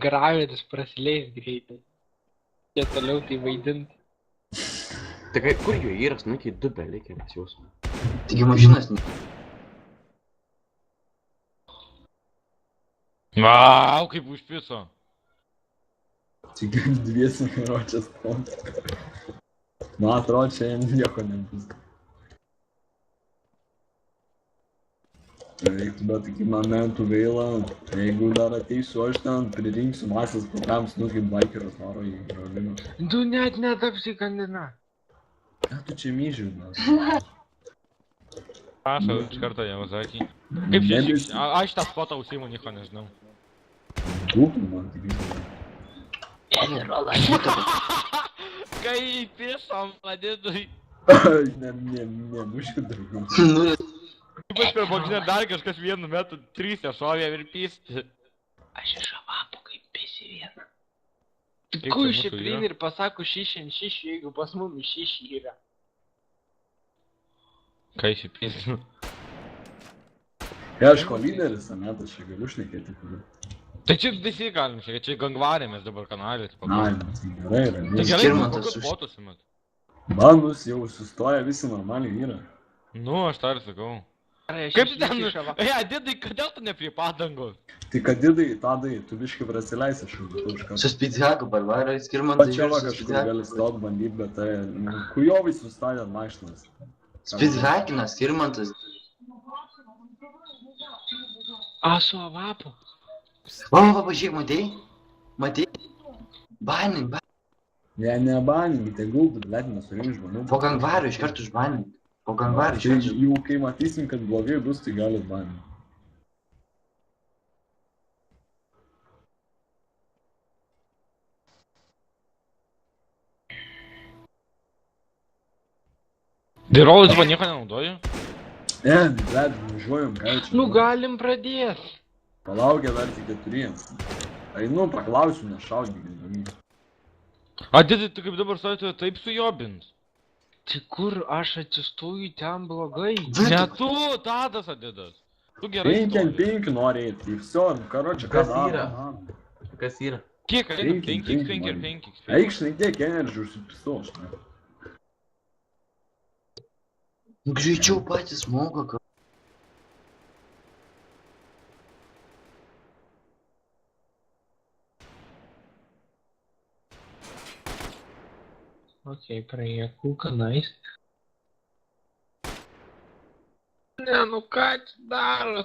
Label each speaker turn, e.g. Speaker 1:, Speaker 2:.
Speaker 1: Graveris prasileis greitai. Jie toliau tai vaidint.
Speaker 2: Tai kai, kur jų yra, nukiai 2 belikė pas jūs?
Speaker 3: Taigi mašinas.
Speaker 4: Vau, kaip užpiso.
Speaker 5: Tik dviesi karočias pont. Man atrodo, čia nieko nebus. Reiktų, bet iki momentų gaila, jeigu dar ateisiu aš ten, pririnksiu masės programs, nu kaip bikeras varo į Karoliną.
Speaker 1: Tu net netapsi kandidatą.
Speaker 5: Ką tu čia myžiu, na?
Speaker 4: Prašau, iš karto Javazaki. Kaip šis, aš tą spotą užsiimu, nieko nežinau.
Speaker 5: Būtum man tik įsivaizduoju.
Speaker 4: Kai įpisom, vadinui.
Speaker 5: Nemuškit daugiau.
Speaker 3: Nu,
Speaker 4: Ypač per boginę dar kažkas vienu metu 3 šovė ir pysti.
Speaker 1: Aš iš avapo kaip pisi vieną.
Speaker 4: Kiek
Speaker 1: Kur
Speaker 4: čia
Speaker 1: šį
Speaker 4: mūsų
Speaker 1: prin
Speaker 4: yra?
Speaker 1: ir pasako šišin šiši, jeigu pas mumis šiši yra.
Speaker 4: Kai šį pysti.
Speaker 5: Kai aš ko lyderis, ane, tai čia galiu šnekėti.
Speaker 4: Tai čia visi galim, čia gangvarėmės dabar kanalė.
Speaker 5: Na, gerai,
Speaker 4: Tai
Speaker 5: yra.
Speaker 4: gerai,
Speaker 3: Skirmantas
Speaker 4: kokius
Speaker 3: už-
Speaker 4: botus imat.
Speaker 5: Bandus jau sustoja, visi normaliai yra.
Speaker 4: Nu, aš tą ir sakau.
Speaker 1: Gerai, aš
Speaker 4: Kaip tu ten?
Speaker 1: iš avapo.
Speaker 4: Didai, kodėl tu ne prie padangos?
Speaker 5: Tai kadidai, tadai, tu biškai prasileisi šaudų iš karto.
Speaker 3: su Spidhaku Barbara, Skirmantas
Speaker 5: Pačia va
Speaker 3: su
Speaker 5: kažkur
Speaker 3: Spidhaku.
Speaker 5: gali stot bandyt, bet tai, kujovai sustatė mašinas.
Speaker 3: Spidhakinas, Skirmantas.
Speaker 1: A, su avapu.
Speaker 3: Va, pažiūrėk, matei? Matei? Banink,
Speaker 5: Ne banink, tegul, bet nesurink žmonių.
Speaker 3: po gangvario iš karto užbanink. Po gangvario iš
Speaker 5: Tai
Speaker 3: karto.
Speaker 5: jau kai matysim, kad blogai bus, tai galit banink.
Speaker 4: Dirolus dabar nieko nenaudoju?
Speaker 5: Ne, bet važiuojam, ką čia.
Speaker 1: Nu galim pradėt.
Speaker 5: Palaukia dar tik 4. Einu, paklausiu, nešaudyk.
Speaker 4: Didai, tu kaip dabar sakai, taip sujobint.
Speaker 1: Tai kur aš atsistoju ten blogai?
Speaker 4: Ne tu, Tadas Adidas. Tu gerai
Speaker 5: 5 ant
Speaker 4: stovi.
Speaker 5: 5 nori eiti, tai viso, karočią,
Speaker 2: Kas
Speaker 5: daro?
Speaker 2: yra?
Speaker 5: Aha.
Speaker 2: Kas yra?
Speaker 4: Kiek einam? 5
Speaker 5: Penki,
Speaker 4: 5 ir
Speaker 5: penki.
Speaker 4: 5.
Speaker 5: Eik šnekėk energy užsipistu, aš ne.
Speaker 3: Greičiau patys moka, ką.
Speaker 1: Okei, praėjo kūka, nice. Ne, nu ką čia daro?